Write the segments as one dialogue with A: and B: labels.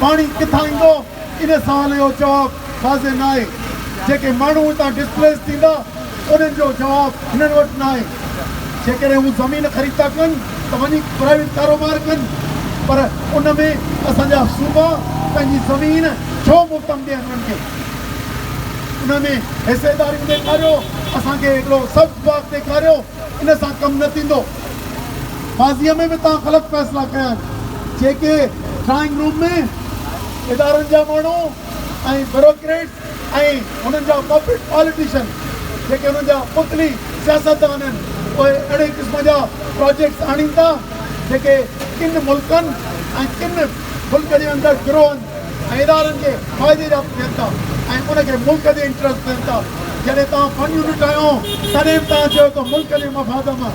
A: पानी किथां ईंदो इन सवाल जो जवाब वाज़े न आहे। जेके माण्हू हितां डिस्प्लेस थींदा उन्हनि जो जवाब हिननि वटि न आहे। जेकॾहिं हू ज़मीन ख़रीद था कनि त वञी प्राइवेट कारोबार कनि, पर उन में असांजा सूबा पंहिंजी ज़मीन छो मुफ़्त में ॾियनि उन्हनि खे? उन में हिसेदारी ॾेखारियो, असांखे हिकिड़ो सख़्तु बाग ॾेखारियो, इन सां कमु न थींदो। माज़ीअ में बि तव्हां ग़लति फ़ैसिला कया आहिनि। जेके ड्राइंग रूम में इदारनि जा माण्हू ऐं ब्यूरोक्रेट्स ऐं हुननि जा पॉपुलर पॉलिटिशियन जेके हुननि जा पुतली सियासतदान आहिनि, उहे अहिड़े क़िस्म जा प्रोजेक्ट्स आणीनि था जेके किन मुल्कनि ऐं किन मुल्क जे अंदरि गिरोहनि ऐं इदारनि खे फ़ाइदे जा थियनि था ऐं उनखे मुल्क जे इंट्रस्ट थियनि था। जॾहिं तव्हां फंड यूनिट आहियो तॾहिं बि तव्हां चयो त मुल्क जे मफ़ाद मां,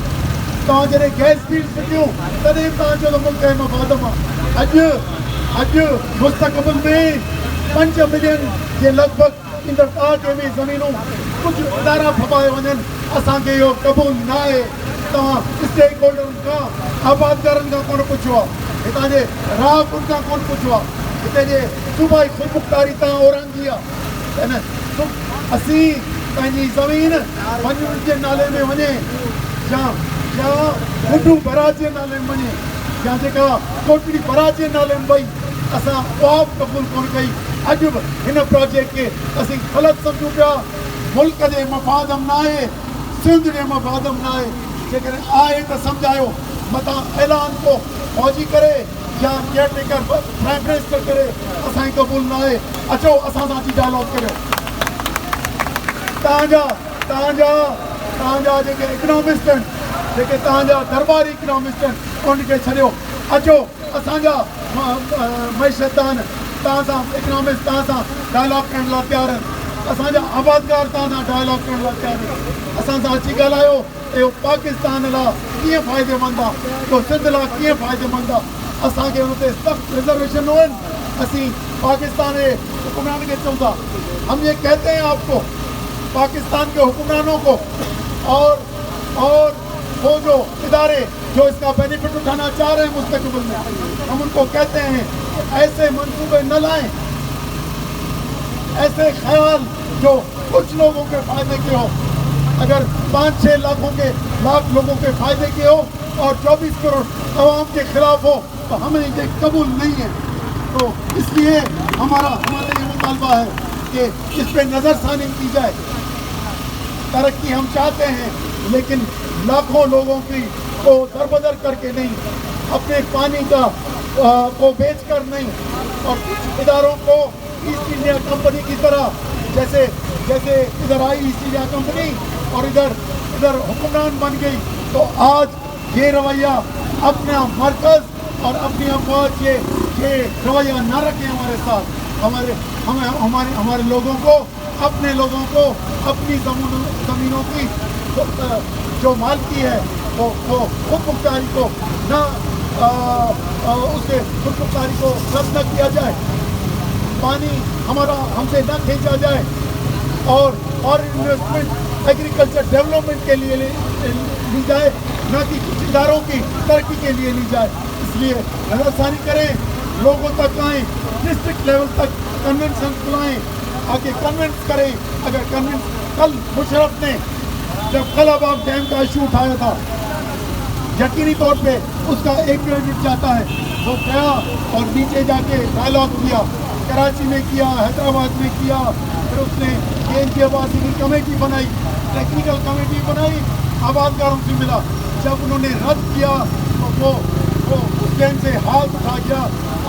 A: तव्हां जॾहिं गैस फील्ड फिटियूं तॾहिं बि तव्हां चयो त मुल्क जे मफ़ाद मां। अॼु मुस्तक़बिल में 5 मिलियन जे लॻभॻि ईंदड़ तव्हांखे बि ज़मीनूं कुझु इदारा फपाए वञनि, असांखे इहो क़बूल न आहे। तव्हां स्टेक होल्डरनि खां आबादकारनि खां कोन पुछियो आहे, हितां जे राहकुनि खां कोन पुछियो आहे, हिते जे सूबाई ख़ुदमुख़्तारी तव्हां ओरांगी आहे। असीं पंहिंजी ज़मीन वञण जे नाले में वञे या गुड्डू बराज जे नाले में वञे या जेका कोटड़ी बराज जे नाले में वई, असां उहा बि क़बूल कोन कई। अॼु बि हिन प्रोजेक्ट खे असीं ग़लति सम्झूं पिया। मुल्क जे मफ़ादम न आहे, सिंध जे मफ़ादम न आहे। जेकॾहिं आहे त सम्झायो, मथां ऐलान को फौजी करे या केयरटेकर प्राइम मिनिस्टर करे असांजी क़बूल न आहे। अचो असां सां अची डायलॉग करियो। तव्हांजा जेके इकनॉमिस्ट आहिनि, जेके तव्हांजा दरबारी इकनॉमिस्ट आहिनि, उनखे छॾियो। अचो असांजा मईशतदान तव्हां सां इकनॉमिस्ट तव्हां सां डायलॉग करण लाइ तयारु आहिनि। असांजा आबादकार तव्हां सां डायलॉग करण लाइ तयारु आहिनि। असां सां अची ॻाल्हायो, इहो पाकिस्तान लाइ कीअं फ़ाइदेमंद आहे, इहो सिंध लाइ कीअं फ़ाइदेमंद आहे। असांखे हुते सख़्तु रिजर्वेशन आहिनि। असीं पाकिस्तान जे हुक्मरान खे चऊं था, हम ये कहते हैं आपको, पाकिस्तान के हुक्मरानों को और वो जो इदारे जो इसका बेनिफिट उठाना चाह रहे हैं मुस्तकबिल में, हम उनको कहते हैं ऐसे मंसूबे न लाएं, ऐसे ख्याल जो कुछ लोगों के फायदे के हो। अगर 5-6 लाख लोगों के फायदे के हो और 24 करोड़ अवाम के खिलाफ हो तो हमें ये कबूल नहीं है। तो इसलिए हमारा ये मुतालबा है कि इस पर नज़रसानी की जाए। तरक्की हम चाहते हैं, लेकिन लाखों लोगों की को दरबदर करके नहीं, अपने पानी का को बेचकर नहीं, और कुछ इदारों को ईस्ट इंडिया कंपनी की तरह, जैसे इधर आई ईस्ट इंडिया कंपनी और इधर हुक्मरान बन गई, तो आज ये रवैया अपना मरकज़ और अपनी अफवाज ये रवैया न रखें हमारे साथ। हमारे लोगों को, अपने लोगों को अपनी ज़मीनों की जो मालकी है वो खुदमुख्तारी को न उसके खुदमुख्तारी को रद्द न किया जाए, पानी हमसे न खींचा जाए, और इन्वेस्टमेंट एग्रीकल्चर डेवलपमेंट के लिए ली जाए, न कि कुछ इदारों की तरक्की के लिए ली जाए। इसलिए नज़रसानी करें, लोगों तक आएँ, डिस्ट्रिक्ट लेवल तक कन्वेंशन बुलाएँ, आके कन्वेंस करें। अगर कन्वेंस कल मुशर्रफ ने जब कलाबाग डैम का इशू उठाया था, यकीनी तौर पे उसका एक क्रेडिट जाता है। वो गया और नीचे जाके डायलॉग किया, कराची में किया, हैदराबाद में किया, फिर उसने KNPAWAS की कमेटी बनाई, टेक्निकल कमेटी बनाई, आबादकारों से मिला। जब उन्होंने रद्द किया तो वो उस डैम से हाथ उठा गया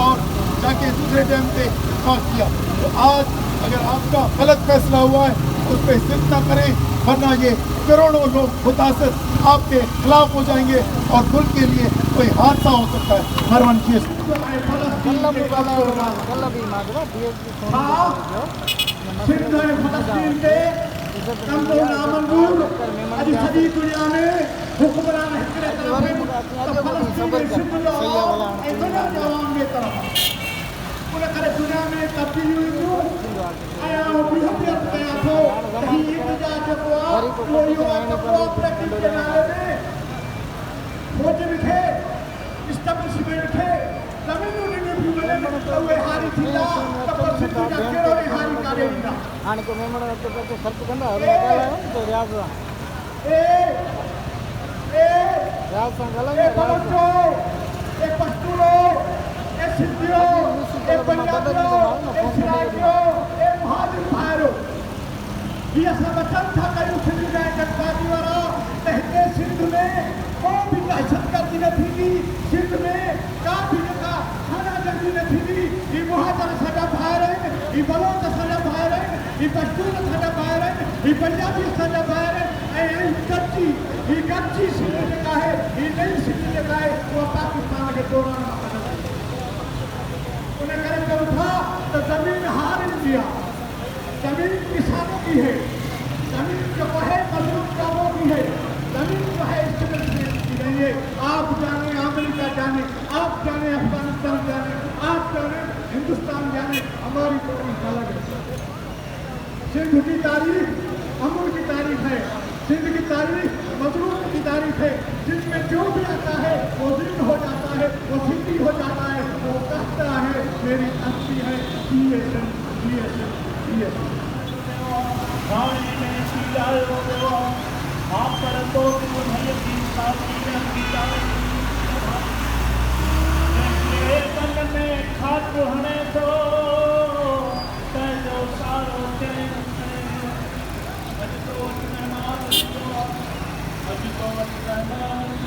A: और जाके दूसरे डैम पे पास किया। तो आज अगर आपका गलत फैसला हुआ है उस पर जिद न करें, वरना ये करोड़ों लोग मुतासर आपके खिलाफ हो जाएंगे और मुल्क के लिए कोई हादसा हो सकता है। मेहरबानी दुनिया में तब्दीली हुई क्यों आया वो भी हथियार गया तो कहीं इंतजार जब हुआ लोरी हुआ तब वो प्रैक्टिस के नाले में फौज में थे, इस्टेब्लिशमेंट थे, जमीनों ने भी हारी थींदा त सिंधु जा कहिड़ो हारी काढे ईंदा
B: हाणे को मेमण अचे त ख़र्च कंदा ॻाल्हायो न त रियाज़ सां रियाज़ सां ॻाल्हायो
A: ए पश्तूनो ए सिंधियो ए पंजाबियो ए सिराइकियो ए महाजन भाइरो ये असां वचन था कयूं सिंध जा गठबाजी वारा त हिते सिंध में को बि दहशतगर्दी न थींदी सिंध में का बि जेका खानाजंगी न थींदी ही मुहाजर असांजा भाइर आहिनि ही बलोच असांजा भाइर आहिनि ही पश्तून असांजा भाइर आहिनि ही पंजाबी असांजा भाइर आहिनि ऐं गॾिजी सिंध जेका आहे ही नई सिंध जेका आहे उहा पाकिस्तान खे तोड़ण मां कढंदी उन करे चऊं था त ज़मीन हार ईंदी आहे जमीन किसानों की है जमीन जो है मजदूर कामों की है जमीन जो है इस्तेमाल की नहीं है आप जाने अमेरिका जाने आप जाने अफगानिस्तान जाने आप जाने हिंदुस्तान जाने हमारी तारीख अलग है सिंध की तारीख अमूल की तारीख है सिंध की तारीख मजदूर की तारीख है जिसमें जो भी आता है वो सिंध हो जाता है वो सिंधी हो जाता है वो कहता है मेरी असली है
C: रानी में सीधा हो आप पर तो भैया की साथी बन में खाद हणे तो जो सारो चैन अज तो मेहमान अज तो मेहमान